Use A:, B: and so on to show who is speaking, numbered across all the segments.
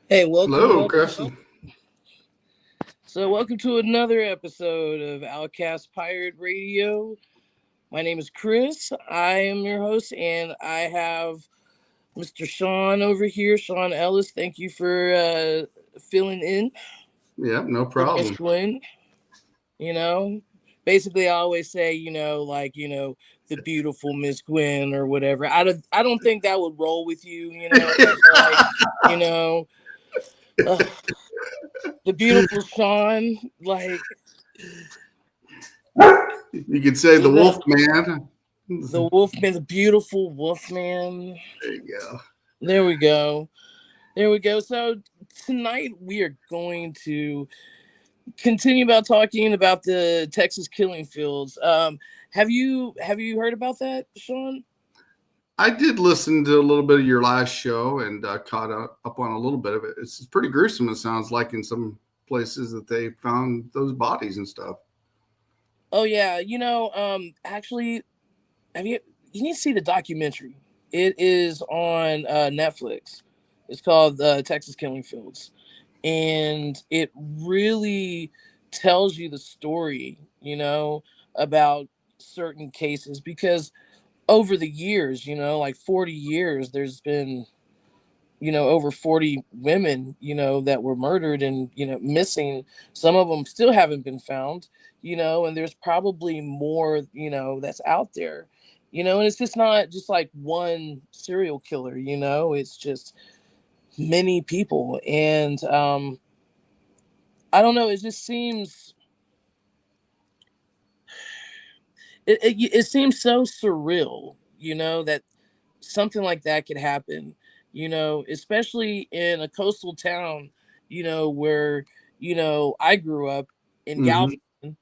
A: Hey, welcome,
B: Hello,
A: welcome,
B: Carson.
A: welcome. So, welcome to another episode of Outkast Pirate Radio. My name is Chris. I am your host, and I have Mr. Sean over here, Sean Ellis. Thank you for filling in
B: Yeah, no
A: for Miss
B: problem.
A: Gwen. You know, basically, I always say, the beautiful Miss Gwen or whatever. I don't think that would roll with you. I feel like, you know, uh, the beautiful Sean, like
B: You could say the
A: the
B: Wolf Man.
A: The Wolfman, the beautiful Wolfman.
B: There you go.
A: There we go. There we go. So tonight we are going to continue about talking about the Texas killing fields. Have you heard about that, Sean?
B: I did listen to a little bit of your last show and caught up on a little bit of it. It's pretty gruesome. It sounds like in some places that they found those bodies and stuff.
A: Oh yeah. Actually, have you need to see the documentary. It is on Netflix. It's called Texas Killing Fields, and it really tells you the story, about certain cases because over the years, like 40 years, there's been, over 40 women, that were murdered and, missing. Some of them still haven't been found, and there's probably more, that's out there, and it's just not just like one serial killer, it's just many people. And I don't know. It just seems it seems so surreal, that something like that could happen. Especially in a coastal town, where I grew up in
B: Hmm.
A: Galveston,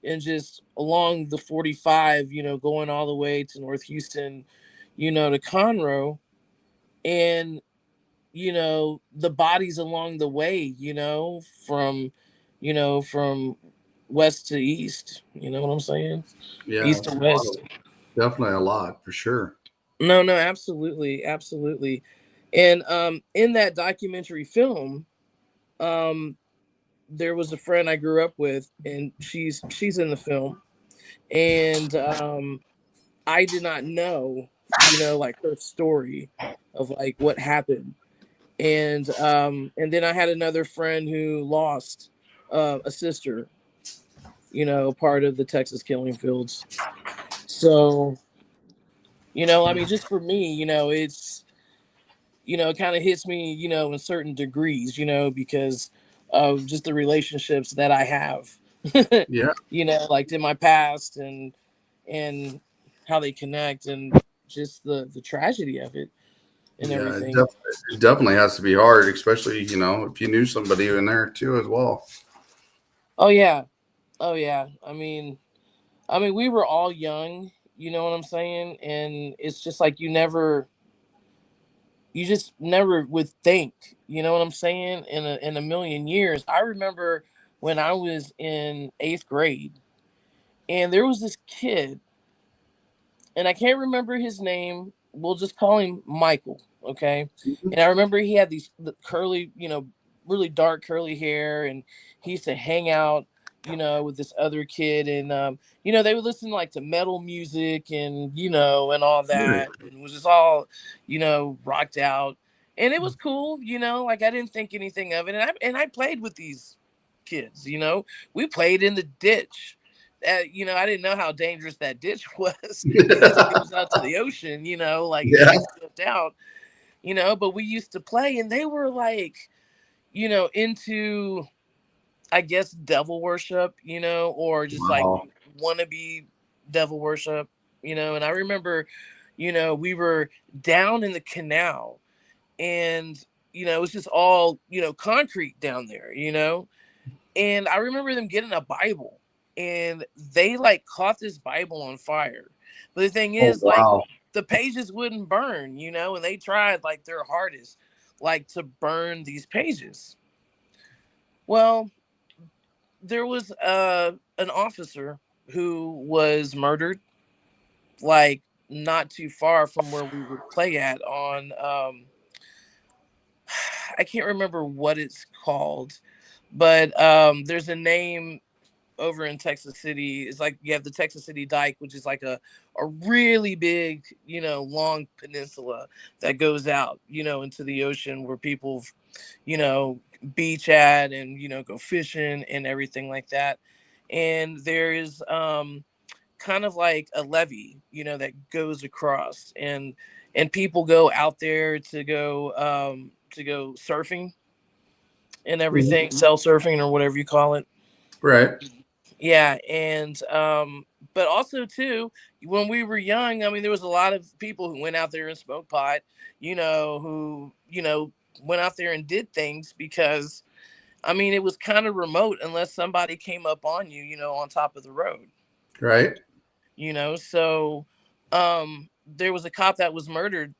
A: and just along the 45, going all the way to North Houston, to Conroe, and the bodies along the way, from west to east. You know what I'm saying?
B: Yeah,
A: East
B: it's
A: to
B: a lot of,
A: west.
B: definitely a lot for sure.
A: No, no, absolutely, absolutely. And in that documentary film, um, there was a friend I grew up with, and she's in the film, and I did not know, like her story of like what happened. And then I had another friend who lost a sister, part of the Texas killing fields. So, I mean, just for me, it's, it kind of hits me, in certain degrees, because of just the relationships that I have,
B: Yeah,
A: like in my past, and how they connect, and just the tragedy of it and
B: yeah,
A: everything.
B: it definitely has to be hard, especially if you knew somebody in there too as well.
A: Oh yeah. Oh yeah. I mean, we were all young, you know what I'm saying? And it's just like you just never would think, you know what I'm saying? In a million years. I remember when I was in 8th grade, and there was this kid, and I can't remember his name. We'll just call him Michael, okay? And I remember he had these curly, really dark curly hair, and he used to hang out, with this other kid, and they would listen like to metal music, and and all
B: Right.
A: that, and it was just all, rocked out, and it was cool, like I didn't think anything of it, and I played with these kids, we played in the ditch. I didn't know how dangerous that ditch was because it goes out to the ocean, like if
B: Yeah.
A: you stepped out, but we used to play, and they were like, into, I guess, devil worship, or just like
B: Wow.
A: wannabe devil worship, and I remember, we were down in the canal, and, it was just all, concrete down there, and I remember them getting a Bible, and they like caught this Bible on fire. But the thing
B: Oh
A: is, like,
B: wow.
A: the pages wouldn't burn, and they tried like their hardest, like to burn these pages. Well, there was an officer who was murdered, like not too far from where we would play at on I can't remember what it's called, but there's a name over in Texas City. It's like you have the Texas City Dike, which is like a really big, long peninsula that goes out, into the ocean where people, you know, beach at and, go fishing and everything like that. And there is kind of like a levee, that goes across, and people go out there to go surfing and everything,
B: Mhm.
A: cell surfing or whatever you call it.
B: Right.
A: Yeah, and but also too, when we were young, I mean, there was a lot of people who went out there and smoked pot, who went out there and did things because, I mean, it was kind of remote unless somebody came up on you, on top of the road,
B: Right.
A: So there was a cop that was murdered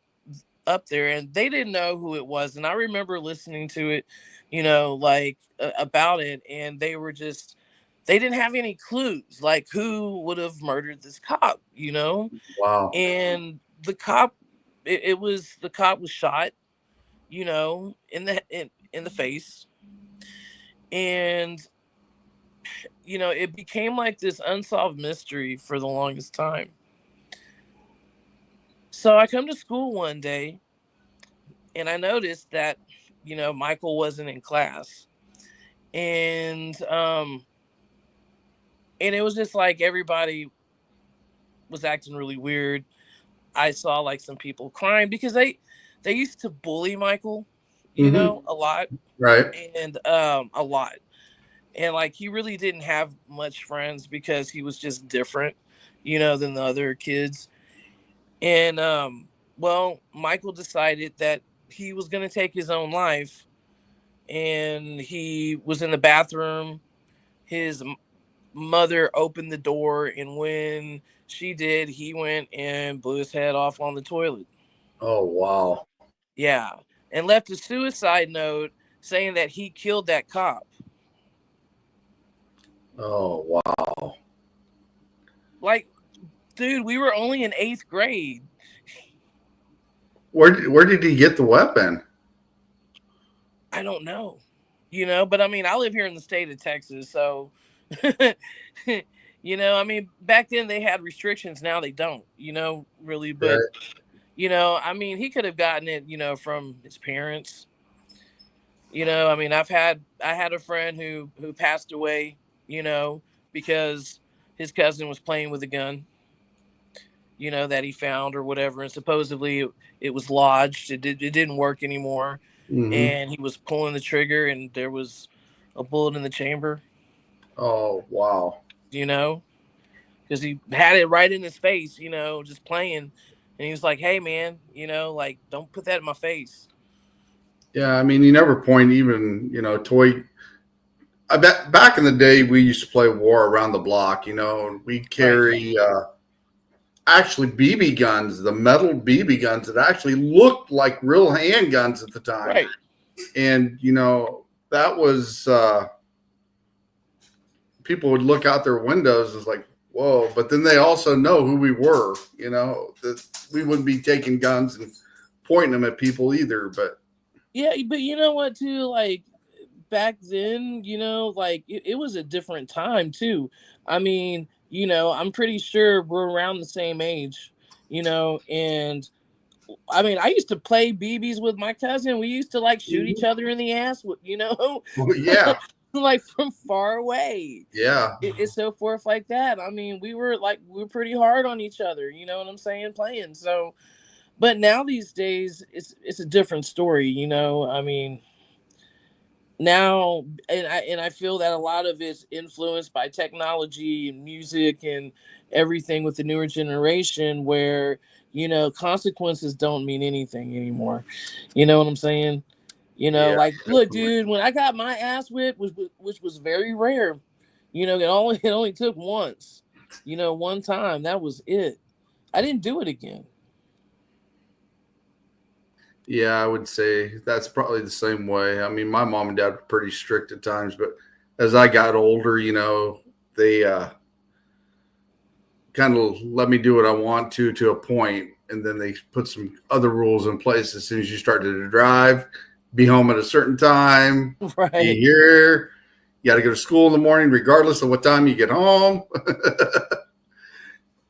A: up there, and they didn't know who it was, and I remember listening to it, like about it, and they didn't have any clues, like who would have murdered this cop,
B: Wow.
A: and the cop, the cop was shot, in the face, and it became like this unsolved mystery for the longest time. So I come to school one day and I noticed that, Michael wasn't in class. And and it was just like everybody was acting really weird. I saw like some people crying because they used to bully Michael,
B: Hmm.
A: a lot,
B: Right.
A: and a lot. And like he really didn't have much friends because he was just different, than the other kids. And well, Michael decided that he was going to take his own life, and he was in the bathroom. His mother opened the door, and when she did, he went and blew his head off on the toilet.
B: Oh, wow.
A: Yeah, and left a suicide note saying that he killed that cop.
B: Oh, wow.
A: Like, dude, we were only in 8th grade.
B: Where did he get the weapon?
A: I don't know, but I mean, I live here in the state of Texas, so I mean, back then they had restrictions. Now they don't, really. But
B: Right.
A: I mean, he could have gotten it, from his parents. I mean, I had a friend who passed away, you know, because his cousin was playing with a gun, that he found or whatever, and supposedly it was lodged. It didn't work anymore,
B: Hmm.
A: and he was pulling the trigger, and there was a bullet in the chamber,
B: Oh, wow.
A: you know, because he had it right in his face, just playing, and he was like, "Hey, man, like don't put that in my face."
B: Yeah, I mean, you never point even, toy. I bet back in the day we used to play War Around the Block. And we'd
A: Right,
B: carry actually BB guns, the metal BB guns that actually looked like real handguns at the time.
A: right.
B: And that was people would look out their windows and it's like, whoa. But then they also know who we were. That we wouldn't be taking guns and pointing them at people either. But
A: Yeah, but you know what, too? Like back then, like it was a different time too. I mean, I'm pretty sure we're around the same age, and I mean, I used to play BBs with my cousin. We used to like shoot each other in the ass,
B: well, yeah,
A: like from far away.
B: yeah,
A: It's so forth like that. I mean, we were pretty hard on each other. You know what I'm saying? Playing. So, but now these days, it's a different story. I mean, now, and I feel that a lot of it's influenced by technology and music and everything with the newer generation, where consequences don't mean anything anymore. You know what I'm saying?
B: yeah,
A: Like, look,
B: definitely.
A: dude, when I got my ass whipped, which was very rare, it only took once, one time. That was it. I didn't do it again.
B: Yeah, I would say that's probably the same way. I mean, my mom and dad were pretty strict at times, but as I got older, they kind of let me do what I want to a point, and then they put some other rules in place. As soon as you started to drive, be home at a certain time, be
A: Right.
B: here. You got to go to school in the morning, regardless of what time you get home.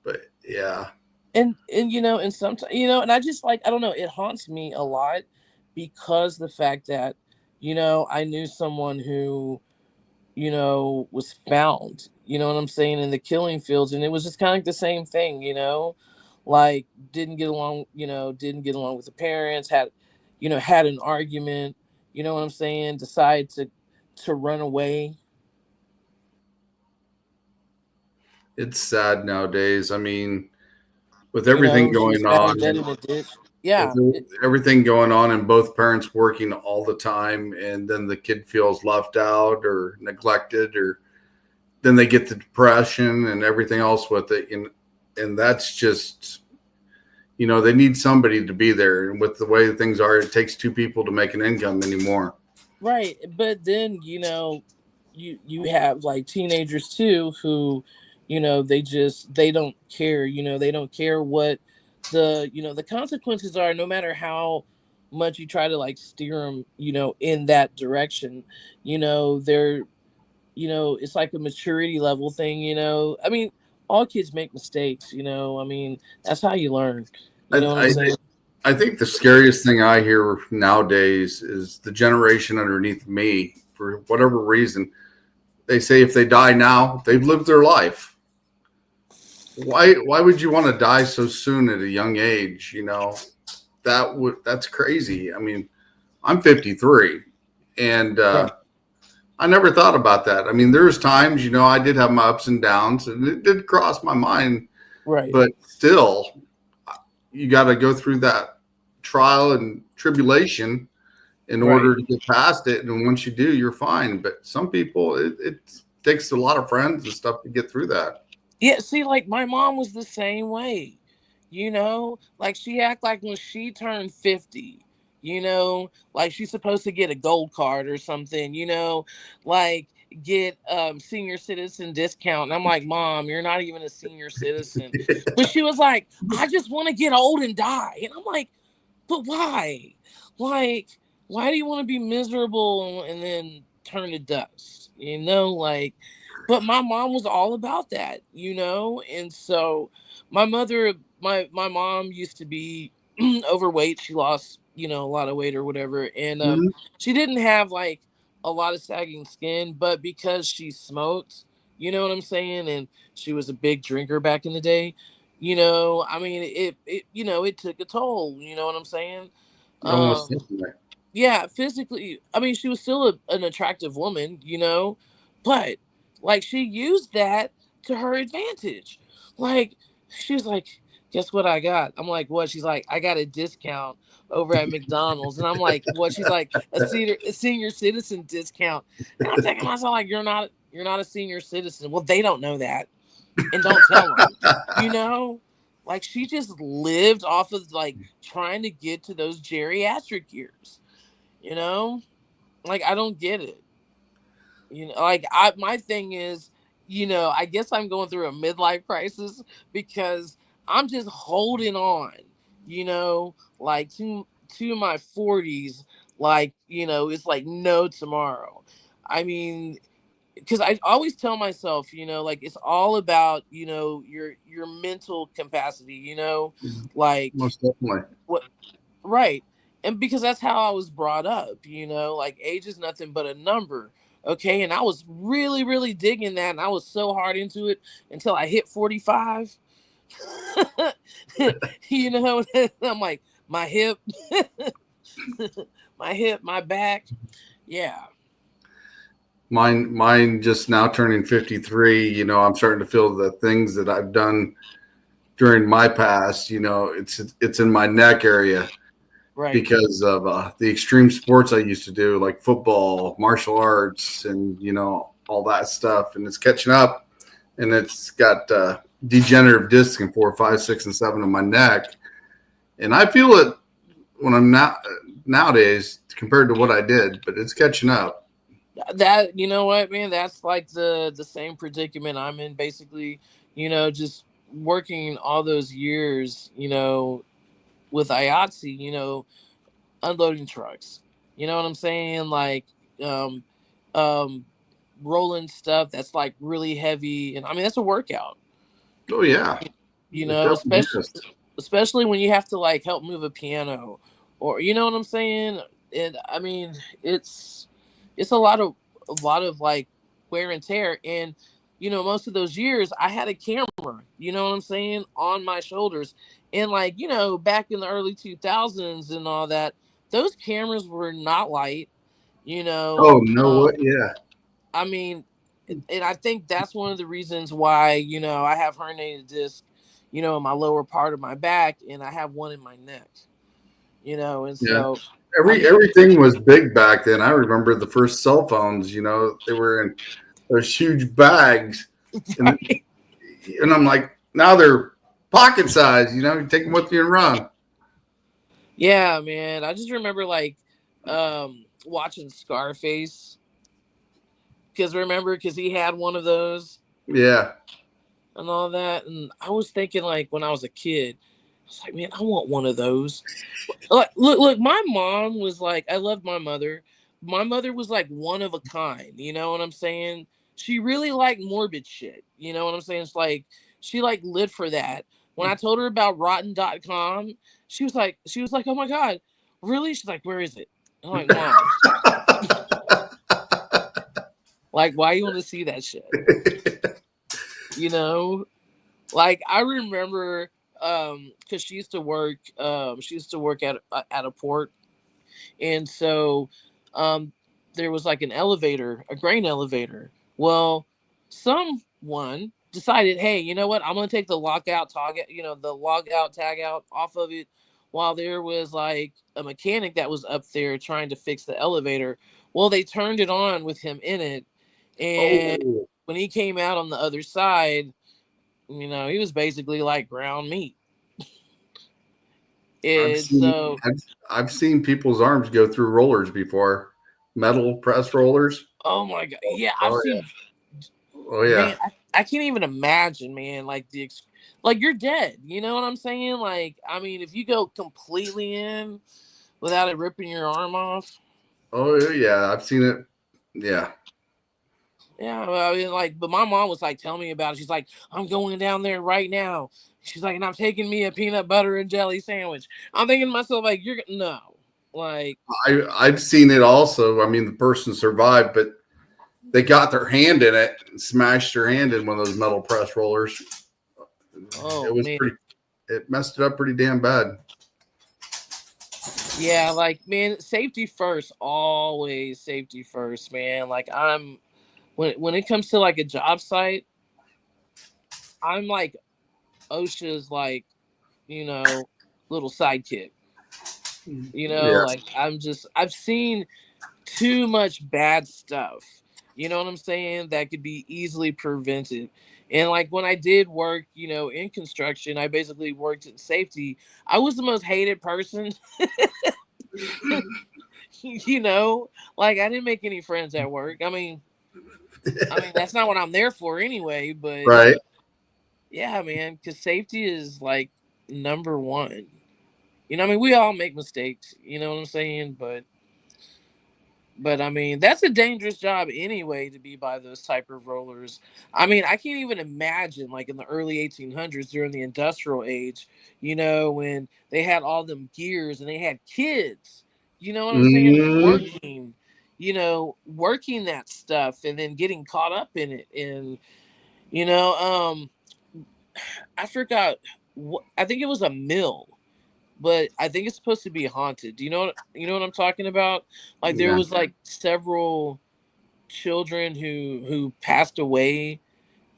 B: But yeah,
A: And and sometimes and I just like, I don't know, it haunts me a lot because the fact that I knew someone who was found, what I'm saying, in the killing fields. And it was just kind of like the same thing, like didn't get along with the parents, had an argument, what I'm saying, decided to run away.
B: it's sad nowadays. I mean, with everything
A: She was
B: going
A: found
B: on,
A: dead in a ditch.
B: with
A: Yeah.
B: everything going on, and both parents working all the time, and then the kid feels left out or neglected, or then they get the depression and everything else with it. And that's just, they need somebody to be there. And with the way things are, it takes two people to make an income anymore.
A: Right. But then, you have like teenagers too who, they don't care, they don't care what the consequences are, no matter how much you try to like steer them, in that direction. They're, it's like a maturity level thing, I mean, all kids make mistakes, I mean, that's how you learn. You
B: I,
A: know what I'm
B: I,
A: saying?
B: I think the scariest thing I hear nowadays is the generation underneath me, for whatever reason. They say if they die now, they've lived their life. Why would you want to die so soon at a young age? That's crazy. I mean, I'm 53, and
A: Right.
B: I never thought about that. I mean, there's times, I did have my ups and downs, and it did cross my mind,
A: Right.
B: but still, you got to go through that trial and tribulation in
A: Right.
B: order to get past it. And once you do, you're fine. But some people, it takes a lot of friends and stuff to get through that.
A: Yeah, see, like my mom was the same way. Like she act like when she turned 50, like she's supposed to get a gold card or something, like get senior citizen discount. And I'm like, "Mom, you're not even a senior citizen." But she was like, "I just want to get old and die." And I'm like, "But why? Like, why do you want to be miserable and then turn to dust?" Like, but my mom was all about that, and so my mom used to be overweight. She lost, a lot of weight or whatever, and
B: Mhm.
A: she didn't have like a lot of sagging skin, but because she smoked, you know what I'm saying, and she was a big drinker back in the day, I mean, it took a toll, you know what I'm saying.
B: Almost
A: um
B: definitely.
A: yeah, physically, I mean, she was still an attractive woman, but like she used that to her advantage. Like, she was like, "Guess what I got?" I'm like, "What?" She's like, "I got a discount over at McDonald's." And I'm like, "What?" She's like, a senior citizen discount." And I'm thinking to myself, like, you're not a senior citizen. Well, they don't know that, and don't tell them. You know, like she just lived off of like trying to get to those geriatric years. You know, like I don't get it. Like my thing is, I guess I'm going through a midlife crisis because I'm just holding on, like to my 40s, like, it's like no tomorrow. I mean, because I always tell myself, like it's all about, your mental capacity, like
B: Most definitely.
A: what. Right. And because that's how I was brought up, like age is nothing but a number. Okay. And I was really, really digging that. And I was so hard into it until I hit 45. I'm like, my hip, my back. Yeah.
B: Mine just now turning 53. I'm starting to feel the things that I've done during my past. It's in my neck area
A: Right.
B: because of the extreme sports I used to do, like football, martial arts, and all that stuff. And it's catching up, and it's got degenerative disc in 4, 5, 6, and 7 on my neck, and I feel it when I'm not nowadays compared to what I did, but it's catching up.
A: That, you know what, man, that's like the same predicament I'm in, basically, just working all those years, with IATSE, unloading trucks. You know what I'm saying? Like um um rolling stuff that's like really heavy, and I mean that's a workout.
B: Oh yeah,
A: You
B: it
A: know,
B: definitely
A: especially
B: is.
A: especially when you have to like help move a piano, or you know what I'm saying. And I mean it's a lot of like wear and tear. And you know, most of those years I had a camera, you know what I'm saying, on my shoulders. And like, you know, back in the early 2000s and all that, those cameras were not light, you know.
B: Oh no, what? Yeah,
A: I mean, and I think that's one of the reasons why, you know, I have herniated disc, you know, in my lower part of my back, and I have one in my neck, you know. And
B: yeah.
A: so I mean,
B: Everything was big back then. I remember the first cell phones. You know, they were in those huge bags, and
A: right?
B: and I'm like, now they're pocket size. You know, you take them with you and run.
A: Yeah, man. I just remember like watching Scarface, because he had one of those
B: Yeah.
A: and all that. And I was thinking, like, when I was a kid, I was like, man, I want one of those. Like, look, my mom was like, I loved my mother. My mother was like one of a kind, you know what I'm saying? She really liked morbid shit, you know what I'm saying? It's like she like lived for that. When I told her about rotten.com, she was like, "Oh my god, really?" She's like, "Where is it?" I'm like, "Mom, like why you want to see that shit?" You know? Like I remember cuz she used to work at a port. And so um, there was like an elevator, a grain elevator. Well, someone decided, hey, you know what? I'm gonna take the lockout tag, the logout tag out off of it, while there was like a mechanic that was up there trying to fix the elevator. Well, they turned it on with him in it, and
B: Oh,
A: when he came out on the other side, he was basically like ground meat.
B: I've
A: And
B: seen
A: so,
B: I've seen people's arms go through rollers before, metal press rollers.
A: oh my god, yeah, I've
B: Oh yeah.
A: seen.
B: Oh
A: Man,
B: yeah.
A: I can't even imagine, man. Like like you're dead. You know what I'm saying? Like, I mean, if you go completely in without it ripping your arm off,
B: Oh yeah. I've seen it. Yeah.
A: yeah. Well, I mean, like, but my mom was like telling me about it. She's like, I'm going down there right now. She's like, and I'm taking me a peanut butter and jelly sandwich. I'm thinking to myself, like, no, like,
B: I've seen it also. I mean, the person survived, but they got their hand in it and smashed their hand in one of those metal press rollers. It
A: oh
B: was
A: man,
B: pretty. It messed it up pretty damn bad.
A: yeah, like, man, safety first, always safety first, man. Like, when it comes to like a job site, I'm like OSHA's like, you know, little sidekick.
B: Yeah.
A: Like I've seen too much bad stuff. You know what I'm saying? That could be easily prevented. And like when I did work, in construction, I basically worked in safety. I was the most hated person. you know, like I didn't make any friends at work. I mean that's not what I'm there for anyway, but
B: Right.
A: yeah, man, cuz safety is like number 1. We all make mistakes, you know what I'm saying? But I mean, that's a dangerous job anyway, to be by those type of rollers. I mean, I can't even imagine like in the early 1800s during the industrial age, when they had all them gears and they had kids, you know what I'm saying,
B: Mm,
A: working that stuff and then getting caught up in it. And you know, I forgot what, I think it was a mill, but I think it's supposed to be haunted. Do you know what I'm talking about? Like there
B: yeah.
A: was like several children who passed away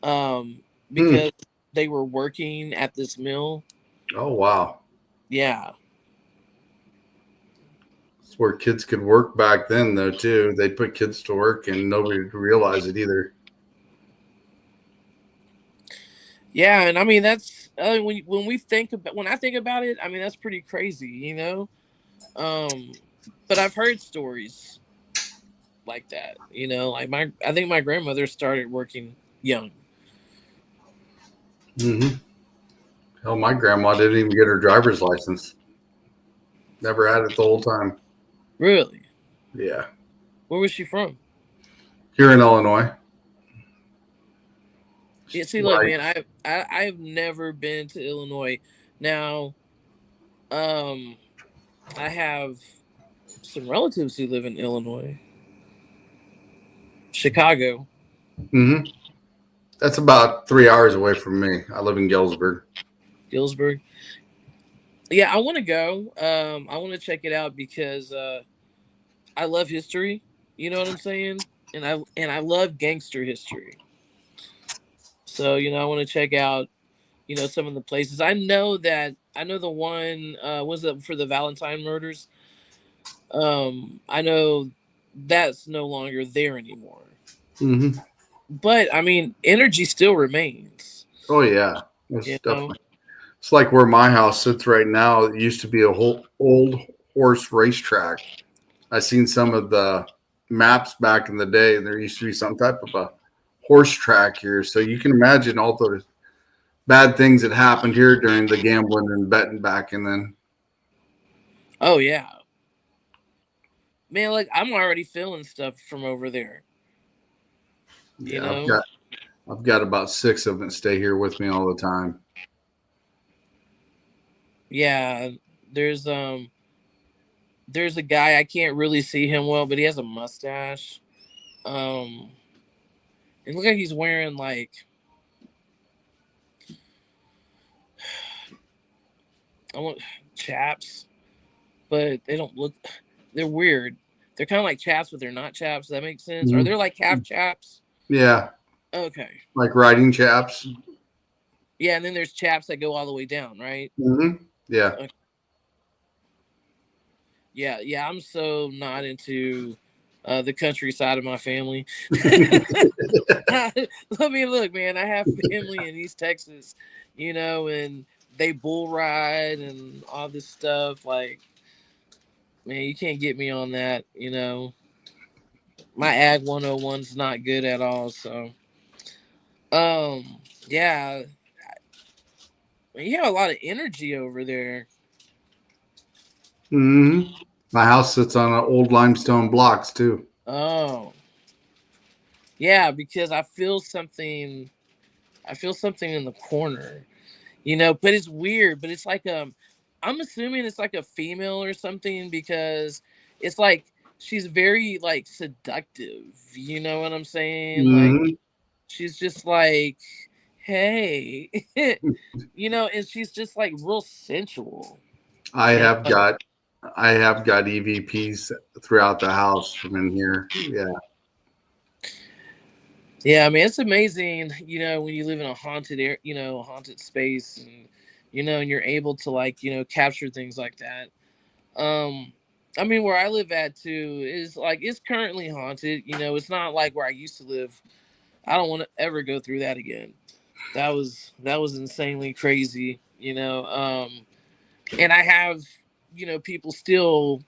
B: Hmm.
A: because they were working at this mill.
B: Oh wow.
A: Yeah.
B: It's where kids could work back then, though. Too. They put kids to work, and nobody would realize it either.
A: Yeah, and I mean that's when I think about it, I mean that's pretty crazy. Um but I've heard stories like that, like I think my grandmother started working young.
B: Mm-hmm. Hell, my grandma didn't even get her driver's license. Never had it the whole time.
A: Really?
B: Yeah.
A: Where was she from?
B: Here in Illinois.
A: Yeah, see, look,
B: Right.
A: man, I've never been to Illinois. Now, um, I have some relatives who live in Illinois, Chicago,
B: Hmm. That's about 3 hours away from me. I live in Galesburg.
A: Galesburg. Yeah, I want to go. I want to check it out because I love history. You know what I'm saying? And I love gangster history. So I want to check out some of the places. I know the one was it for the Valentine murders. I know that's no longer there anymore.
B: Hmm.
A: But I mean, energy still remains.
B: Oh yeah,
A: You
B: it's
A: know?
B: definitely. It's like where my house sits right now. It used to be a whole old horse racetrack. I seen some of the maps back in the day. There used to be some type of a horse track here, so you can imagine all the bad things that happened here during the gambling and betting back. And then,
A: Oh yeah, man. Like I'm already feeling stuff from over there. You
B: yeah,
A: know?
B: I've got about six of them that stay here with me all the time.
A: Yeah. There's there's a guy I can't really see him well, but he has a mustache. Um, it looks like he's wearing like I want chaps, but they don't look. They're weird. They're kind of like chaps, but they're not chaps. Does that makes sense? Are
B: Mhm.
A: they like half chaps?
B: Yeah,
A: Okay.
B: like riding chaps.
A: Yeah, and then there's chaps that go all the way down, right?
B: Hmm. Yeah.
A: Okay. Yeah, yeah. I'm so not into the countryside of my family. I mean, look, man. I have family in East Texas, and they bull ride and all this stuff. Like, man, you can't get me on that. My Ag 101's not good at all. So, yeah, you have a lot of energy over there.
B: Hmm. My house sits on old limestone blocks too.
A: Oh, yeah, because I feel something. I feel something in the corner, but it's weird. But it's like I'm assuming it's like a female or something because it's like she's very like seductive. You know what I'm saying? Like
B: Hmm.
A: she's just like, hey, and she's just like real sensual.
B: I
A: And
B: have got I have got EVPs throughout the house from in here. Yeah.
A: yeah, I mean it's amazing, when you live in a haunted air, a haunted space, and and you're able to like capture things like that. Um, I mean, where I live at too is like it's currently haunted. It's not like where I used to live. I don't want to ever go through that again. That was insanely crazy. And I have people still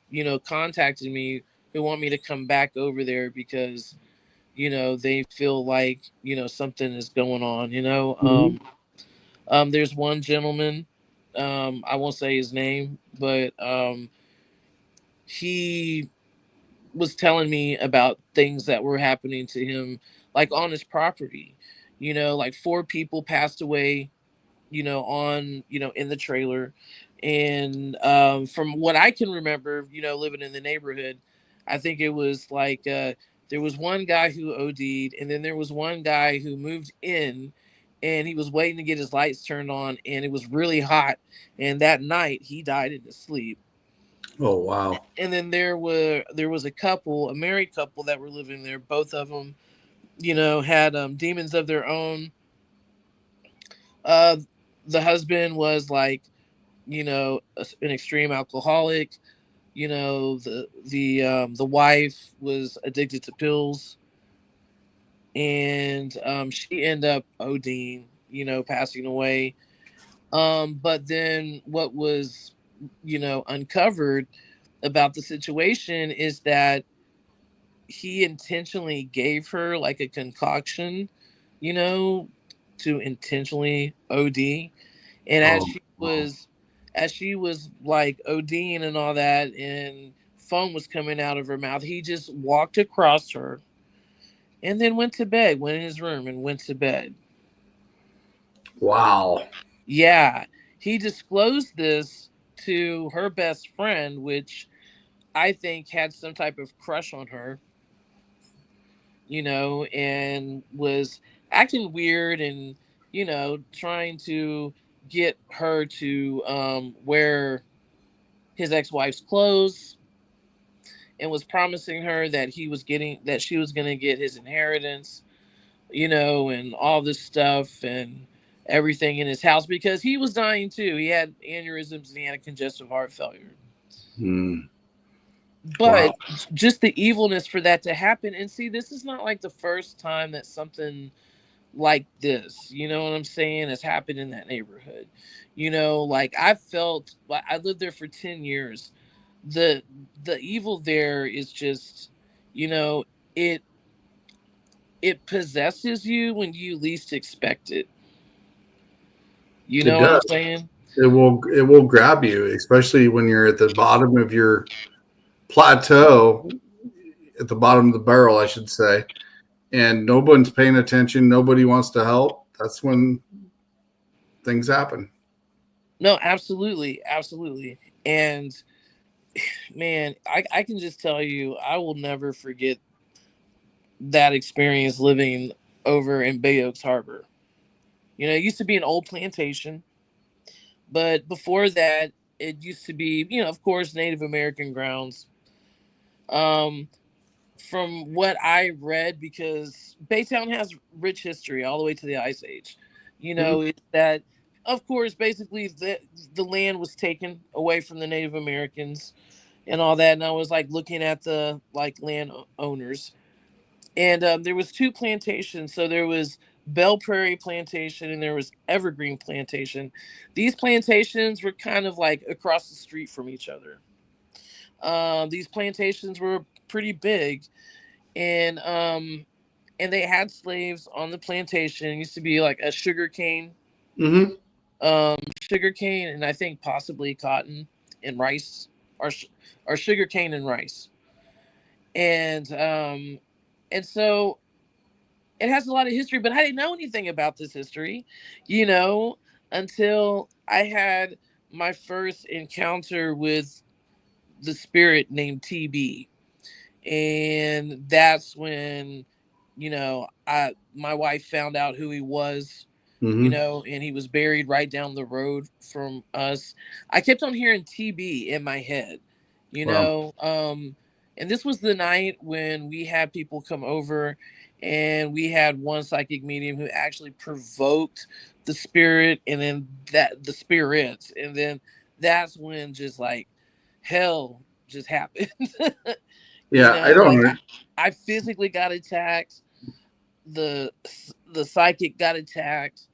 A: contacting me who want me to come back over there because they feel like something is going on.
B: Hmm.
A: There's one gentleman, I won't say his name, but he was telling me about things that were happening to him, like on his property. Like four people passed away, on, in the trailer. And from what I can remember, living in the neighborhood, I think it was like there was one guy who OD'd, and then there was one guy who moved in and he was waiting to get his lights turned on, and it was really hot. And that night he died in his sleep.
B: Oh wow.
A: And then there was a couple, a married couple that were living there. Both of them, had demons of their own. Uh, the husband was like, an extreme alcoholic. The wife was addicted to pills, and she ended up ODing, passing away. But then what was, uncovered about the situation is that he intentionally gave her like a concoction, you know, to intentionally OD. And
B: Oh wow.
A: as she was like ODing and all that and foam was coming out of her mouth. He just walked across her and then went to bed, went in his room and went to bed.
B: Wow.
A: Yeah, he disclosed this to her best friend, which I think had some type of crush on her, and was acting weird and, trying to get her to wear his ex-wife's clothes, and was promising her that she was going to get his inheritance, and all this stuff and everything in his house because he was dying too. He had aneurysms and he had a congestive heart failure.
B: Hmm.
A: But
B: Wow.
A: just the evilness for that to happen. And see, this is not like the first time that something like this, you know what I'm saying, has happened in that neighborhood. Like I lived there for 10 years. The evil there is just, you know, it it possesses you when you least expect it. You
B: It
A: know what I'm
B: does.
A: saying?
B: It will grab you, especially when you're at the bottom of your plateau, at the bottom of the barrel, I should say, and no one's paying attention. Nobody wants to help. That's when things happen.
A: No, absolutely, absolutely. And man, I can just tell you, I will never forget that experience living over in Bay Oaks Harbor. It used to be an old plantation, but before that, it used to be, of course, Native American grounds. Um, from what I read, because Baytown has rich history all the way to the Ice Age.
B: Mhm.
A: It's that, of course, basically the land was taken away from the Native Americans and all that. And I was like looking at the like owners, and there was two plantations. So there was Belle Prairie Plantation and there was Evergreen Plantation. These plantations were kind of like across the street from each other. These plantations were pretty big, and they had slaves on the plantation. It used to be like a
B: Mhm.
A: sugar cane, and I think possibly cotton and rice, or or sugar cane and rice, and so it has a lot of history. But I didn't know anything about this history, you know, until I had my first encounter with the spirit named TB, and that's when, I my wife found out who he was,
B: Mhm.
A: and he was buried right down the road from us. I kept on hearing TB in my head, you
B: Wow.
A: know. And this was the night when we had people come over, and we had one psychic medium who actually provoked the spirit, and then that the spirits, and then that's when just like hell just happened.
B: Yeah, I
A: Like
B: don't.
A: I physically got attacked. The the psychic got attacked.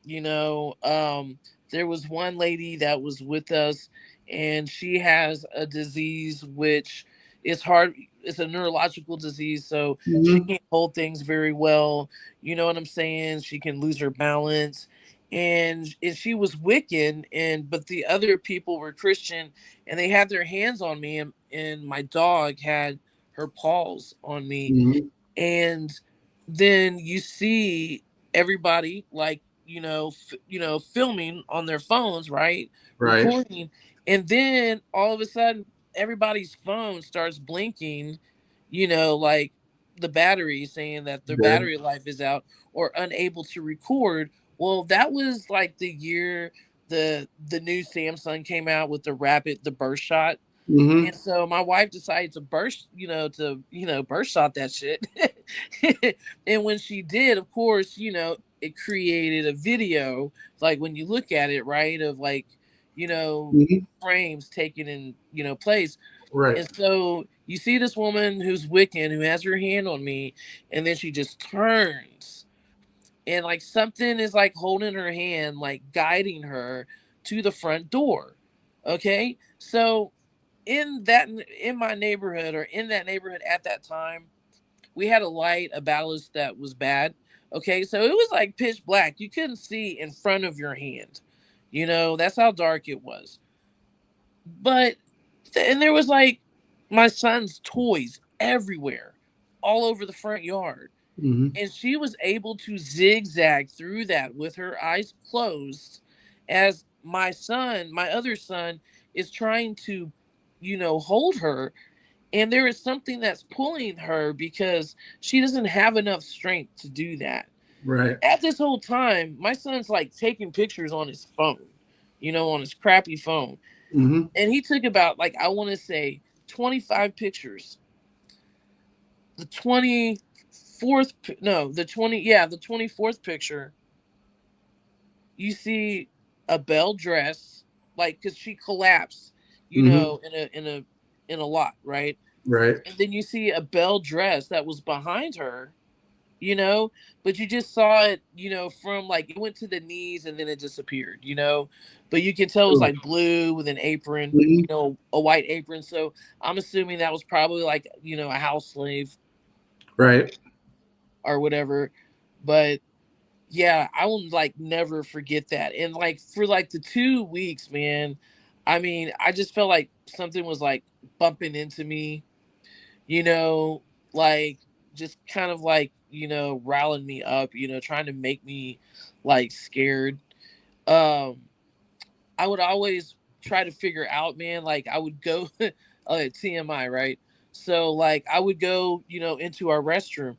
A: you know um there was one lady that was with us, and she has a disease which is hard. It's a neurological disease, so she
B: Mhm.
A: can't hold things very well. You know what I'm saying? She can lose her balance, and she was Wiccan, and but the other people were Christian, and they had their hands on me, and my dog had her paws on me.
B: Mhm.
A: And then you see everybody, like, filming on their phones, right,
B: Right.
A: recording, and then all of a sudden everybody's phone starts blinking, like the battery, saying that their
B: Dead.
A: battery life is out or unable to record. Well, that was like the year the new Samsung came out with the burst shot.
B: Mhm.
A: And so my wife decided to burst shot that shit. And when she did, of course, it created a video, like when you look at it, right, of like, you know,
B: Mhm.
A: frames taken in, place.
B: Right.
A: And so you see this woman who's Wiccan, who has her hand on me, and then she just turns, and like something is like holding her hand, like guiding her to the front door. Okay. So in my neighborhood, or in that neighborhood at that time, we had a ballast that was bad. Okay, so it was like pitch black. You couldn't see in front of your hand. That's how dark it was. But And there was like my son's toys everywhere, all over the front yard.
B: Hmm.
A: And she was able to zigzag through that with her eyes closed as my other son, is trying to, hold her. And there is something that's pulling her because she doesn't have enough strength to do that.
B: Right.
A: At this whole time, my son's like taking pictures on his phone, on his crappy phone.
B: Hmm.
A: And he took about, like, I want to say 25 pictures. The 24th, no, the 20, yeah, the 24th picture, you see a bell dress, like, because she collapsed,
B: Hmm.
A: in a lot, right?
B: Right.
A: And then you see a bell dress that was behind her, you know, but you just saw it, from like it went to the knees and then it disappeared, but you can tell it was like blue with an apron,
B: Hmm.
A: a white apron. So I'm assuming that was probably like, a house slave
B: Right.
A: or whatever. But yeah, I will like never forget that. And like for like the 2 weeks, man, I mean, I just felt like something was like bumping into me, you know, like just kind of like, riling me up, trying to make me like scared. Um, I would always try to figure out, man, like I would go TMI, right? So like I would go, into our restroom,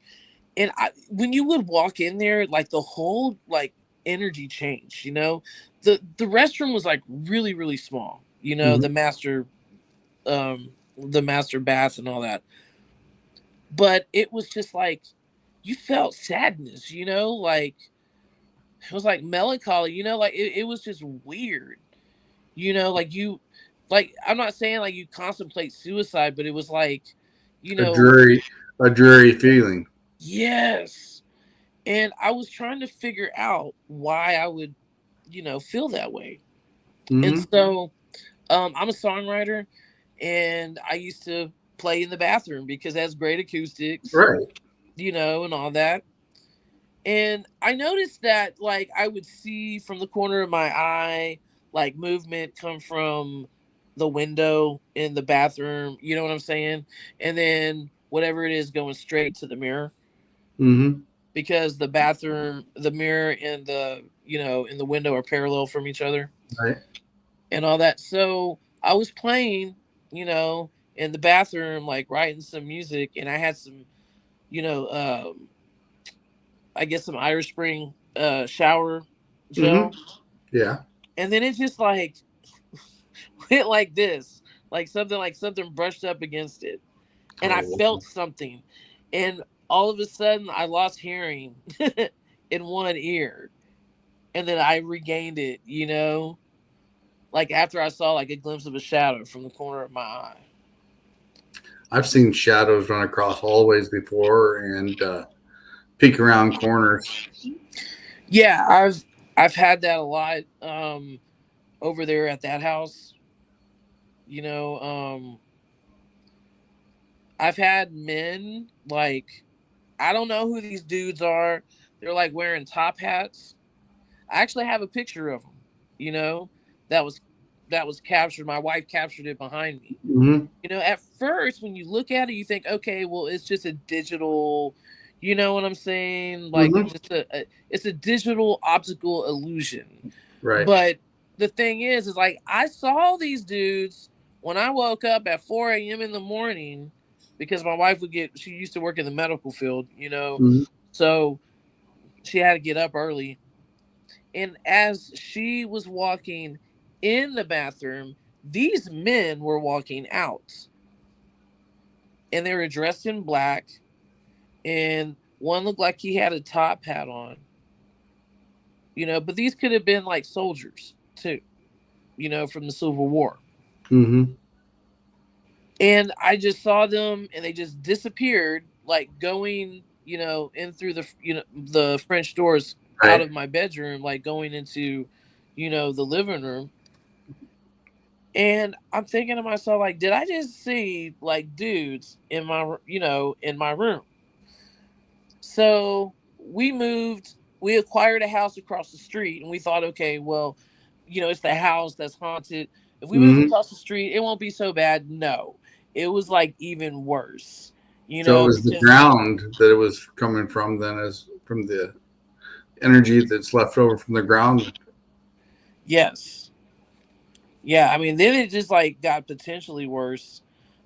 A: and when you would walk in there, like the whole like energy changed, the restroom was like really, really small,
B: Hmm.
A: the master bath and all that. But it was just like you felt sadness, like it was like melancholy, like it was just weird, like I'm not saying like you contemplate suicide, but it was like, you
B: A
A: know,
B: dreary, a dreary feeling.
A: yes. And I was trying to figure out why I would, feel that way. And
B: Hmm.
A: so I'm a songwriter, and I used to play in the bathroom because that's great acoustics,
B: Right.
A: and all that. And I noticed that like I would see from the corner of my eye like movement come from the window in the bathroom, you know what I'm saying? And then whatever it is going straight to the mirror,
B: Hmm.
A: because the mirror and the, in the window are parallel from each other
B: Right.
A: and all that. So I was playing, in the bathroom, like writing some music, and I had some, you know, I guess some Irish Spring shower
B: Hmm.
A: gel,
B: Yeah.
A: and then it just like went like this, like something brushed up against it, and I
B: Oh.
A: felt something, and all of a sudden I lost hearing in one ear, and then I regained it, like after I saw like a glimpse of a shadow from the corner of my eye.
B: I've seen shadows run across hallways before and peek around corners.
A: Yeah, I've had that a lot over there at that house. You know, I've had men like, I don't know who these dudes are. They're like wearing top hats. I actually have a picture of them. You know, that was that was captured. My wife captured it behind me.
B: Hmm.
A: At first when you look at it, you think, okay, well, it's just a digital. You know what I'm saying? Like
B: Hmm.
A: it's just it's a digital optical illusion.
B: Right.
A: But the thing is like I saw these dudes when I woke up at 4 a.m. in the morning, because my wife she used to work in the medical field,
B: Hmm.
A: so she had to get up early. And as she was walking in the bathroom, these men were walking out, and they were dressed in black, and one looked like he had a top hat on, but these could have been like soldiers too, from the Civil War.
B: Hmm.
A: And I just saw them and they just disappeared, like going, in through the French doors out
B: Right.
A: of my bedroom, like going into, the living room. And I'm thinking to myself, like, did I just see like dudes in my room? So we acquired a house across the street, and we thought, okay, well, it's the house that's haunted. If we move
B: Hmm.
A: across the street, it won't be so bad. No, it was like even worse,
B: So it was the
A: because
B: ground that it was coming from, then, as from the energy that's left over from the ground.
A: yes, yeah. I mean, then it just like got potentially worse.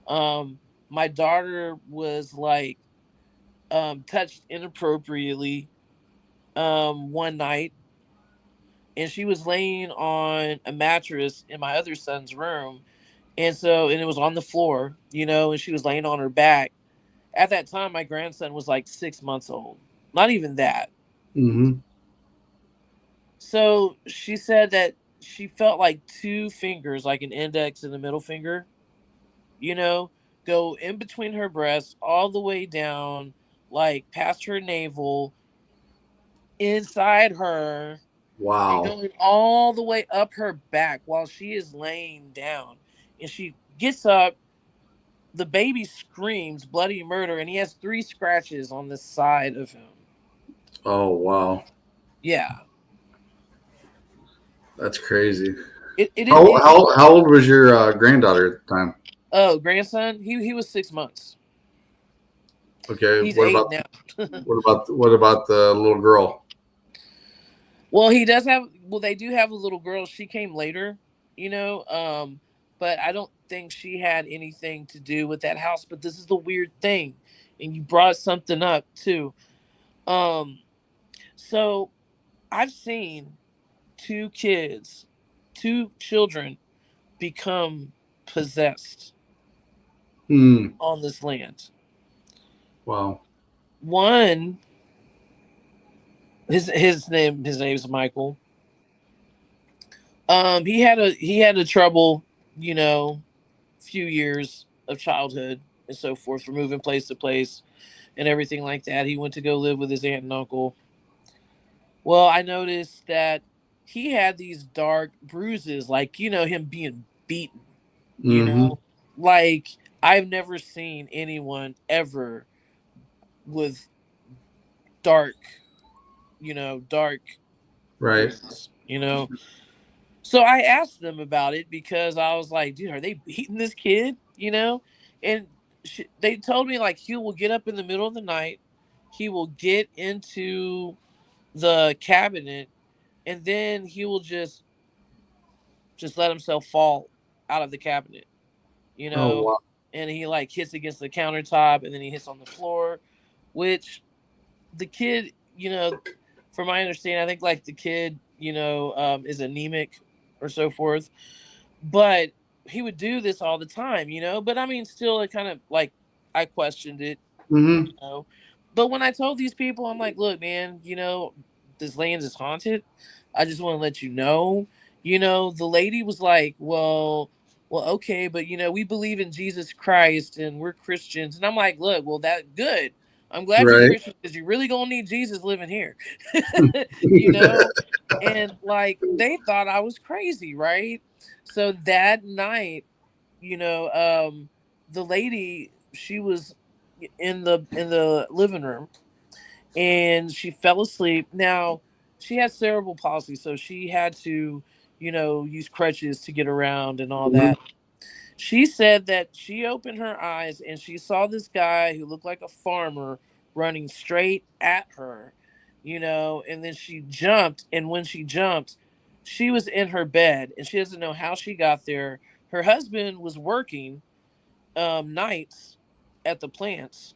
A: Um, my daughter was like touched inappropriately one night, and she was laying on a mattress in my other son's room, and it was on the floor, and she was laying on her back. At that time, my grandson was like 6 months old, not even that.
B: Hmm.
A: So she said that she felt like two fingers, like an index and a middle finger, you know, go in between her breasts all the way down, like past her navel, inside her, and
B: Wow.
A: going all the way up her back while she is laying down. And she gets up, the baby screams bloody murder, and he has three scratches on the side of him.
B: Oh, wow.
A: Yeah.
B: That's crazy.
A: It is
B: How
A: it,
B: how how old was your granddaughter at the time?
A: oh, grandson, he was 6 months.
B: Okay.
A: He's eight now.
B: What about the little girl?
A: Well, he does have. Well, they do have a little girl. She came later, you know. But I don't think she had anything to do with that house. But this is the weird thing, and you brought something up too. Um, so I've seen two kids, two children, become possessed
B: Hmm.
A: on this land.
B: Wow.
A: One, his name is Michael. He had a trouble, you know, few years of childhood and so forth, for moving place to place and everything like that. He went to go live with his aunt and uncle. Well, I noticed that he had these dark bruises, like, him being beaten, you
B: Hmm.
A: know, like I've never seen anyone ever with dark, dark
B: Right.
A: bruises. So I asked them about it because I was like, dude, are they beating this kid? And they told me like he will get up in the middle of the night, he will get into the cabinet, and then he will just let himself fall out of the cabinet, you
B: Oh,
A: know,
B: wow.
A: and he like hits against the countertop, and then he hits on the floor, which the kid, from my understanding, I think like the kid, is anemic or so forth. But he would do this all the time. But I mean, still, it kind of like I questioned it,
B: Hmm.
A: you know. But when I told these people, I'm like, look, man, this land is haunted. I just want to let you know. The lady was like, well, okay, but we believe in Jesus Christ and we're Christians. And I'm like, look, well, that good. I'm glad you're
B: Right.
A: Christian because you're really gonna need Jesus living here. you know? And like they thought I was crazy, right? So that night, you know, um, the lady, she was in the living room, and she fell asleep. Now, she had cerebral palsy, so she had to, use crutches to get around and all
B: Hmm.
A: that. She said that she opened her eyes and she saw this guy who looked like a farmer running straight at her, and then she jumped. And when she jumped, she was in her bed and she doesn't know how she got there. Her husband was working nights at the plants,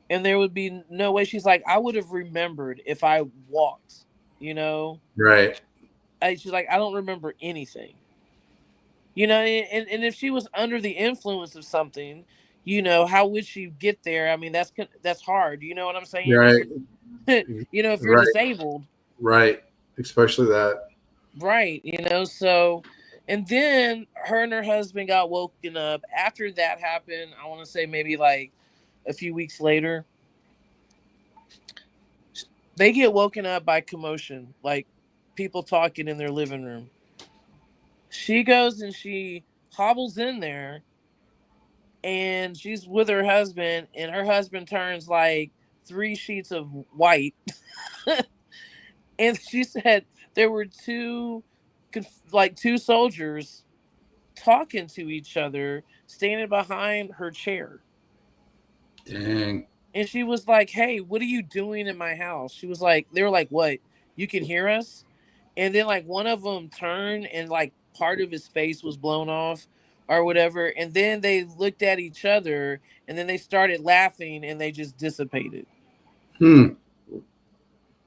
A: and there would be no way. She's like, I would have remembered if I walked, you know.
B: Right.
A: She's like, I don't remember anything. And if she was under the influence of something, how would she get there? I mean, that's hard. You know what I'm saying?
B: Right.
A: If you're
B: Right.
A: disabled,
B: Right. Especially that.
A: right? So, and then her and her husband got woken up after that happened. I want to say maybe like a few weeks later, they get woken up by commotion, like people talking in their living room. She goes and she hobbles in there, and she's with her husband, and her husband turns like three sheets of white. And she said there were two. like two soldiers talking to each other, standing behind her chair.
B: Dang.
A: And she was like, "Hey, what are you doing in my house?" She was like, "They were like, what? You can hear us?" And then like one of them turned and like part of his face was blown off or whatever. And then they looked at each other and then they started laughing and they just dissipated.
B: Hmm.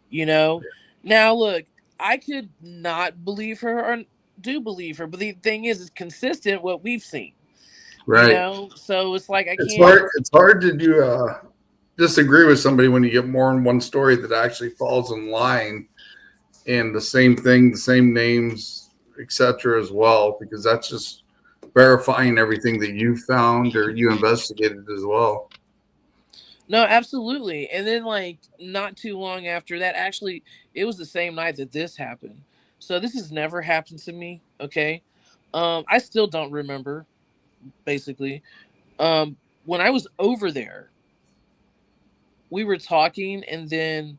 A: You know. Now look, I could not believe her or do believe her, but the thing is, it's consistent what we've seen. You
B: Right.
A: know, so it's like I
B: It's
A: can't.
B: hard. It's hard to do disagree with somebody when you get more than one story that actually falls in line and the same thing, the same names, etc. as well, because that's just verifying everything that you found or you investigated as well.
A: No, absolutely. And then like not too long after that, actually, it was the same night that this happened. So this has never happened to me. Okay. I still don't remember, basically. When I was over there, we were talking, and then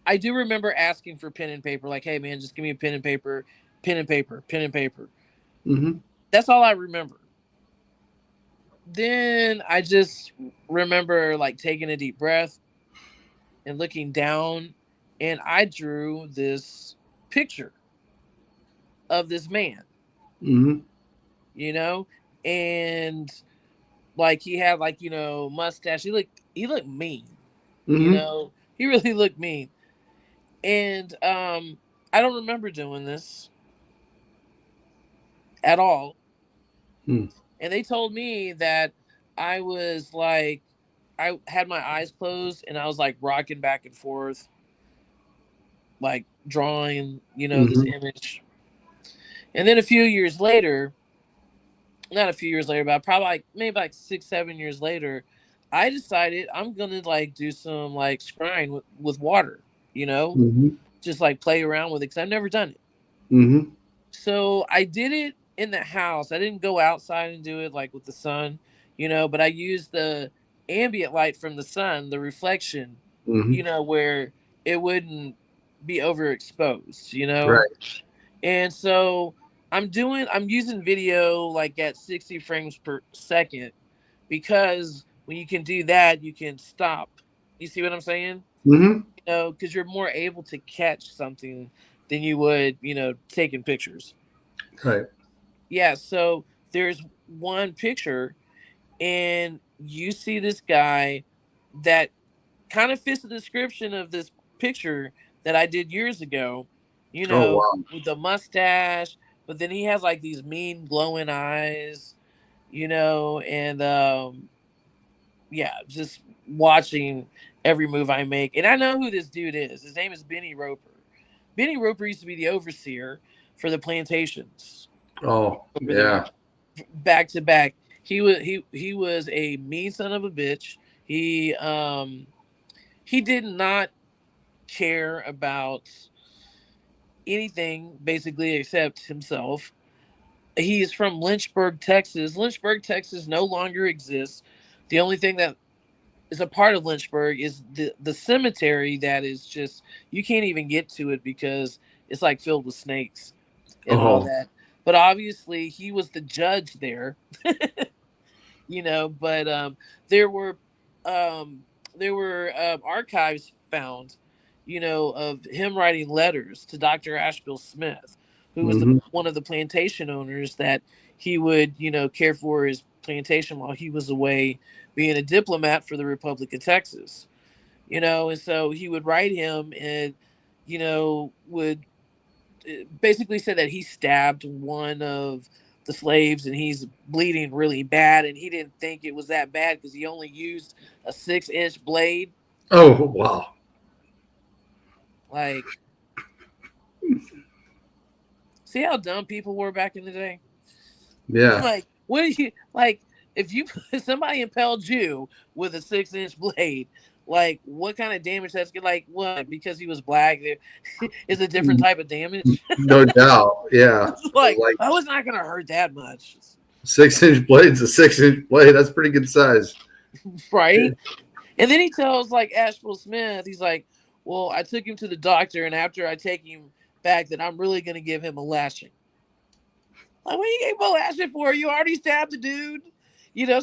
A: I do remember asking for pen and paper, like, hey man, just give me a pen and paper, pen and paper, pen and paper.
B: Mm-hmm.
A: That's all I remember. Then I just remember like taking a deep breath and looking down, and I drew this picture of this man,
B: Mm-hmm.
A: you know, and like he had like mustache. He looked mean,
B: Mm-hmm.
A: he really looked mean, and I don't remember doing this at all.
B: Mm-hmm.
A: And they told me that I was like, I had my eyes closed and I was like rocking back and forth, like drawing, this
B: Mm-hmm.
A: image. And then a few years later, not a few years later, but probably like maybe like 6, 7 years later, I decided I'm gonna like do some like scrying with water,
B: Mm-hmm.
A: just like play around with it because I've never done it.
B: Mm-hmm.
A: So I did it in the house. I didn't go outside and do it like with the sun, but I used the ambient light from the sun, the reflection,
B: Mm-hmm.
A: where it wouldn't be overexposed.
B: Right.
A: And so I'm using video like at 60 frames per second because when you can do that, you can stop. You see what I'm saying?
B: Mm-hmm.
A: Because you're more able to catch something than you would, taking pictures.
B: Right.
A: Yeah, so there's one picture and you see this guy that kind of fits the description of this picture that I did years ago,
B: Oh wow.
A: with the mustache, but then he has like these mean glowing eyes, and yeah, just watching every move I make. And I know who this dude is. His name is Benny Roper. Benny Roper used to be the overseer for the plantations
B: Oh
A: over there,
B: yeah.
A: back to back. He was a mean son of a bitch. He did not care about anything basically except himself. He is from Lynchburg, Texas. Lynchburg, Texas no longer exists. The only thing that is a part of Lynchburg is the cemetery that is just, you can't even get to it because it's like filled with snakes and all
B: Oh.
A: that. But obviously he was the judge there, but there were um archives found, of him writing letters to Dr. Asheville Smith, who was
B: Mm-hmm.
A: one of the plantation owners that he would, care for his plantation while he was away being a diplomat for the Republic of Texas. And so he would write him and, would basically said that he stabbed one of the slaves and he's bleeding really bad, and he didn't think it was that bad because he only used a 6-inch blade.
B: Oh wow.
A: Like, see how dumb people were back in the day.
B: Yeah.
A: Like, what do you like if you if somebody impaled you with a 6-inch blade? Like, what kind of damage that's like? What, because he was black? There is a different type of damage.
B: No doubt. Yeah.
A: Like,
B: Like
A: I was not gonna hurt that much.
B: 6-inch blade's a 6-inch blade. That's pretty good size.
A: Right? And then he tells like Asheville Smith, he's like, "Well, I took him to the doctor, and after I take him back, then I'm really gonna give him a lashing." Like, what you gave Bo Ashford for? You already stabbed the dude.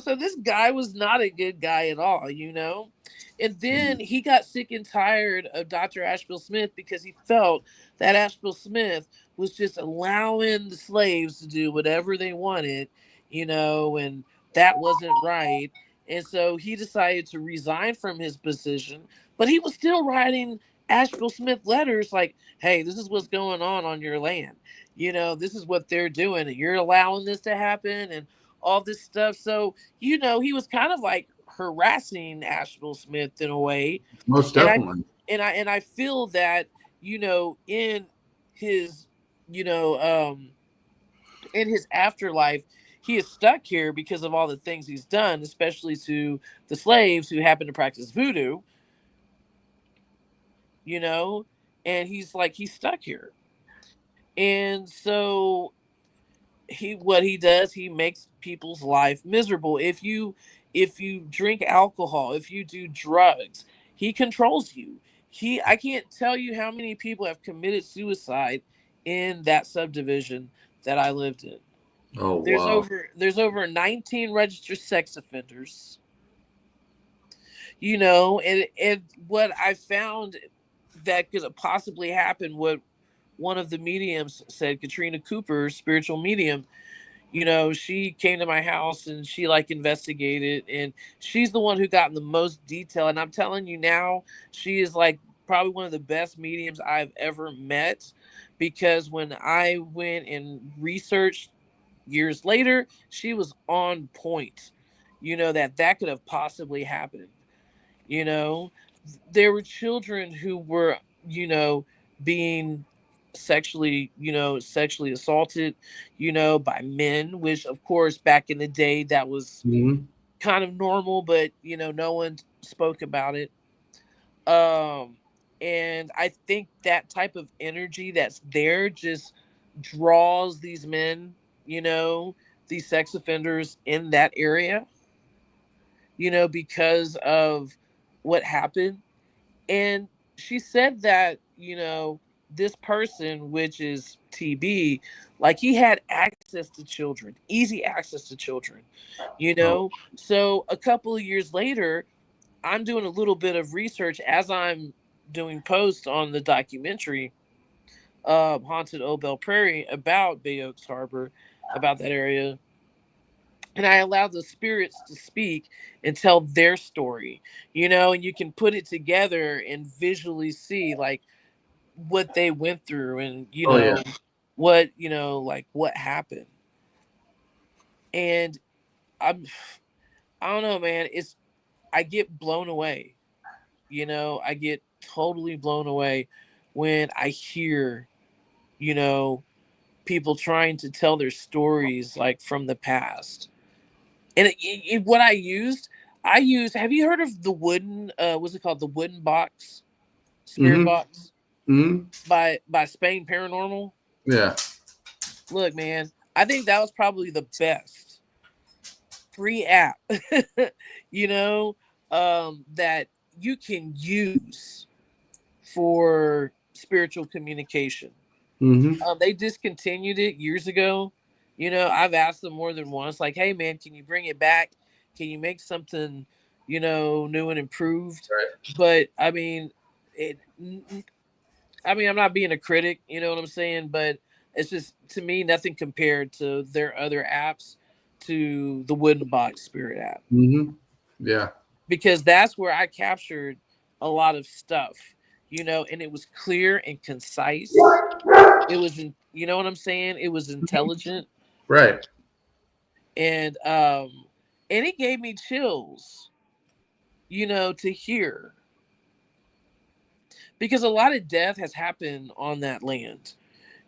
A: So this guy was not a good guy at all. And then he got sick and tired of Dr. Asheville Smith because he felt that Asheville Smith was just allowing the slaves to do whatever they wanted, and that wasn't right. And so he decided to resign from his position, but he was still writing Asheville Smith letters like, hey, this is what's going on your land. This is what they're doing, and you're allowing this to happen and all this stuff. So, he was kind of like harassing Asheville Smith in a way.
B: Most
A: And I
B: definitely.
A: and I feel that, in his, you know, in his afterlife, he is stuck here because of all the things he's done, especially to the slaves who happen to practice voodoo, you know, and he's stuck here. And so what he does, he makes people's life miserable. If you drink alcohol, if you do drugs, he controls you. I can't tell you how many people have committed suicide in that subdivision that I lived in.
B: Oh
A: There's
B: wow.
A: over 19 registered sex offenders, and what I found that could have possibly happened, what one of the mediums said, Katrina Cooper, spiritual medium, she came to my house and she like investigated, and she's the one who got in the most detail. And I'm telling you now, she is like probably one of the best mediums I've ever met, because when I went and researched years later, she was on point, that could have possibly happened. you know there were children who were, you know being sexually assaulted, by men, which of course back in the day that was
B: Hmm.
A: kind of normal, but no one spoke about it. um and I think that type of energy that's there just draws these men, these sex offenders in that area, because of what happened. And she said that, this person, which is TB, like he had access to children, easy access to children,
B: Oh,
A: So a couple of years later, I'm doing a little bit of research as I'm doing posts on the documentary, Haunted Old Bell Prairie, about Bay Oaks Harbor, about that area. And I allow the spirits to speak and tell their story, and you can put it together and visually see like what they went through, and
B: oh yeah.
A: like what happened. And I'm I don't know, man. I get blown away. I get totally blown away when I hear, you know, people trying to tell their stories like from the past. And what I used. Have you heard of the wooden? What's it called? The wooden box, spirit
B: Hmm.
A: box
B: Hmm.
A: by Spain Paranormal.
B: Yeah.
A: Look, man, I think that was probably the best free app, you know, that you can use for spiritual communication.
B: Hmm.
A: They discontinued it years ago. I've asked them more than once, like, "Hey, man, can you bring it back? Can you make something, new and improved?"
B: Right.
A: But it. I'm not being a critic. You know what I'm saying? But it's just, to me, nothing compared to their other apps, to the Wooden Box Spirit app,
B: Hmm. Yeah.
A: because that's where I captured a lot of stuff. And it was clear and concise. It was, you know what I'm saying? It was intelligent,
B: Right.
A: and it gave me chills, to hear, because a lot of death has happened on that land.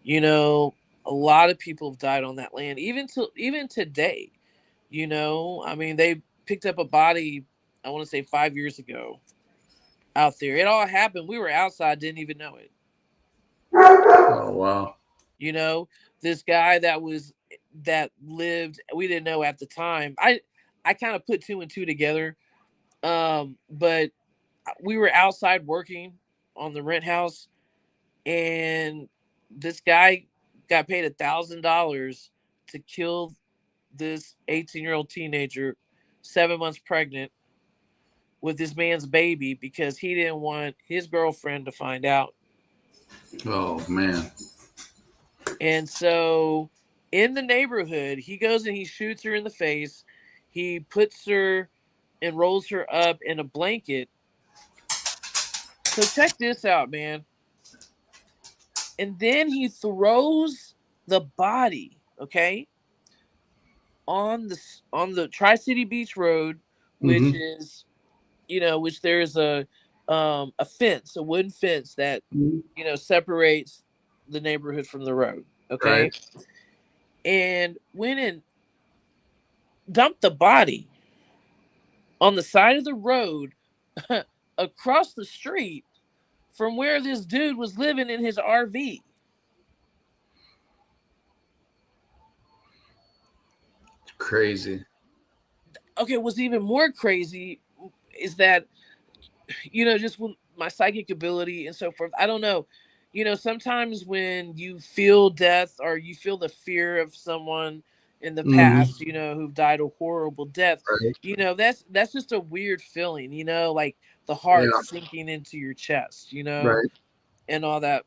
A: You know, a lot of people have died on that land, even today. They picked up a body, I want to say 5 years ago, out there. It all happened. We were outside, didn't even know it.
B: Oh wow.
A: You know, this guy that lived, we didn't know at the time. I kind of put two and two together. But we were outside working on the rent house, and this guy got paid $1,000 to kill this 18-year-old teenager, 7 months pregnant, with this man's baby because he didn't want his girlfriend to find out.
B: Oh man.
A: And so in the neighborhood, he goes and he shoots her in the face. He puts her and rolls her up in a blanket. So check this out, man. And then he throws the body, okay, on the Tri-City Beach Road, which
B: Mm-hmm.
A: is, which there's a fence, a wooden fence that, separates the neighborhood from the road,
B: Right.
A: okay? And went and dumped the body on the side of the road across the street from where this dude was living in his RV.
B: Crazy.
A: Okay, what's even more crazy is that, just with my psychic ability and so forth, I don't know. Sometimes when you feel death or you feel the fear of someone in the
B: Mm-hmm.
A: past, who've died a horrible death,
B: Right.
A: that's just a weird feeling, like the heart
B: Yeah.
A: sinking into your chest,
B: Right.
A: and all that.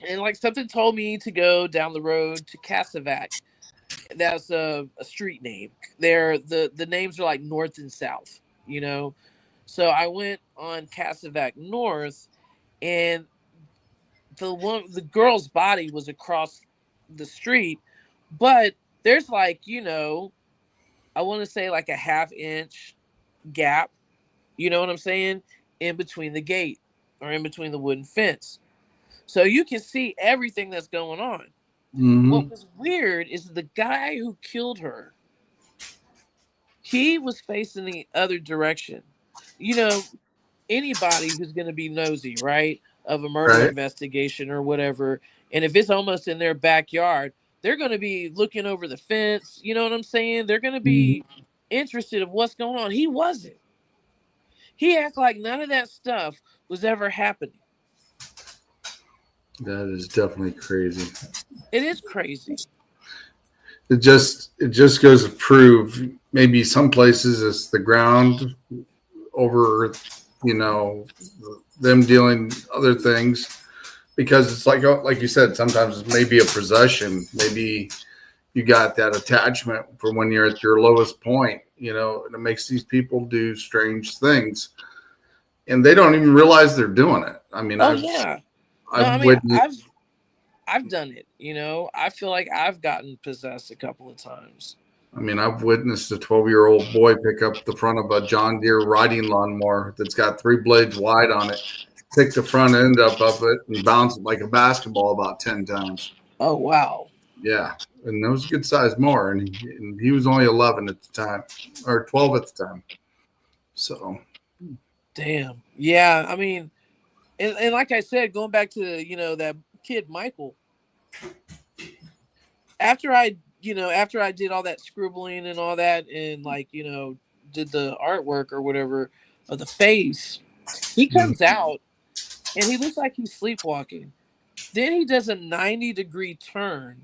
A: And like something told me to go down the road to Casavac. That's a street name. The names are like north and south. So I went on Casavac North, and the girl's body was across the street, but there's like, I want to say like a half-inch gap, you know what I'm saying, in between the gate or in between the wooden fence. So you can see everything that's going on. What
B: Mm-hmm.
A: was weird is the guy who killed her, he was facing the other direction. You know, anybody who's going to be nosy, right, of a murder
B: Right.
A: investigation or whatever, and if it's almost in their backyard, they're going to be looking over the fence. You know what I'm saying? They're going to
B: Mm-hmm.
A: be interested of what's going on. He wasn't. He acted like none of that stuff was ever happening.
B: That is definitely crazy.
A: It is crazy.
B: It just goes to prove maybe some places it's the ground over, you know, them dealing other things because it's like you said, sometimes it's maybe a possession, maybe you got that attachment for when you're at your lowest point, and it makes these people do strange things and they don't even realize they're doing it. I mean,
A: Oh
B: I've
A: yeah. No, I
B: I've
A: mean,
B: witnessed.
A: I've done it. I feel like I've gotten possessed a couple of times.
B: I mean, I've witnessed a 12-year-old boy pick up the front of a John Deere riding lawnmower that's got 3 blades wide on it, pick the front end up of it, and bounce it like a basketball about 10 times.
A: Oh wow.
B: Yeah, and it was a good sized mower, and he was only 11 at the time, or 12 at the time. So,
A: Damn. Yeah, I mean, and like I said, going back to, that kid Michael, after I did all that scribbling and all that, and like, did the artwork or whatever of the face, he
B: mm,
A: comes out and he looks like he's sleepwalking. Then he does a 90-degree turn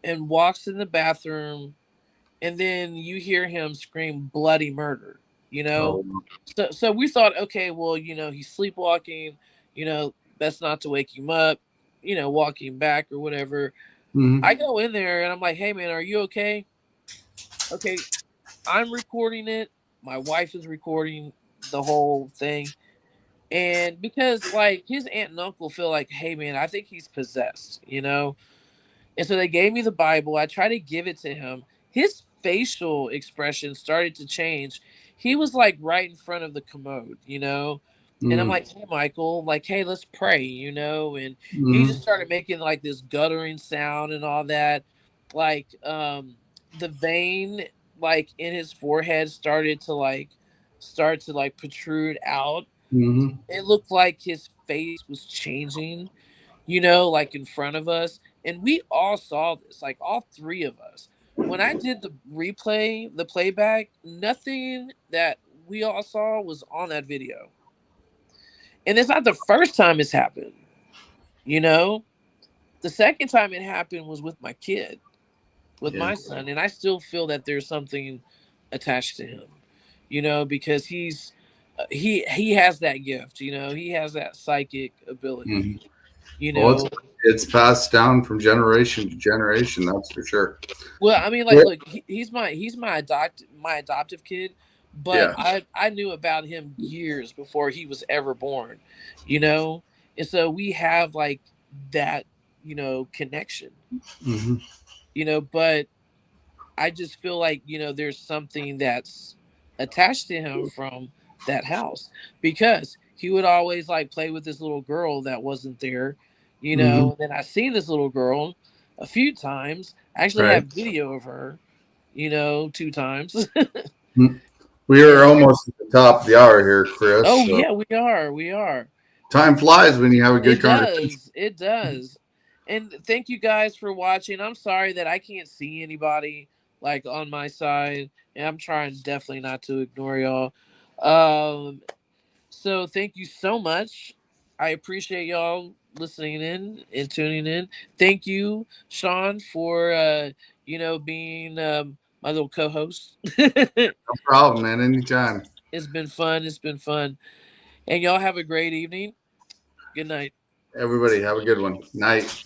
A: and walks in the bathroom, and then you hear him scream bloody murder, you know?
B: oh,
A: So we thought, okay, well, he's sleepwalking, best not to wake him up, walk him back or whatever.
B: mm,
A: I go in there and I'm like, hey man, are you okay? Okay, I'm recording it. My wife is recording the whole thing. And because like his aunt and uncle feel like, hey man, I think he's possessed. And so they gave me the Bible. I tried to give it to him. His facial expression started to change. He was like right in front of the commode. And I'm
B: mm,
A: like, hey, Michael, like, hey, let's pray. And he
B: mm,
A: just started making like this guttering sound and all that. Like, the vein, like in his forehead start to like protrude out.
B: mm,
A: It looked like his face was changing, like in front of us. And we all saw this, like all three of us. When I did the playback, nothing that we all saw was on that video. And it's not the first time it's happened, you know? The second time it happened was with my kid. with
B: Yeah.
A: my son, and I still feel that there's something attached to him, because he has that gift, he has that psychic ability,
B: Mhm.
A: you
B: Well,
A: know.
B: it's passed down from generation to generation. That's for sure.
A: Well, I mean, like,
B: Yeah.
A: look, he's my adoptive kid, but
B: Yeah.
A: I knew about him years before he was ever born, you know, and so we have like that, connection,
B: Hmm.
A: but I just feel like, there's something that's attached to him from that house because he would always like play with this little girl that wasn't there,
B: Hmm.
A: and then I seen this little girl a few times. I actually
B: Right.
A: have video of her, two times.
B: Mhm. We are
A: And
B: almost at the top of the hour here, Chris.
A: oh
B: So
A: yeah, we are.
B: time flies when you have a good
A: It
B: conversation.
A: does. It does. And thank you guys for watching. I'm sorry that I can't see anybody like on my side. And I'm trying definitely not to ignore y'all. So thank you so much. I appreciate y'all listening in and tuning in. Thank you, Sean, for being my little co-host.
B: No problem, man. Anytime.
A: It's been fun. It's been fun. And y'all have a great evening. Good night.
B: Everybody have a good one. Night.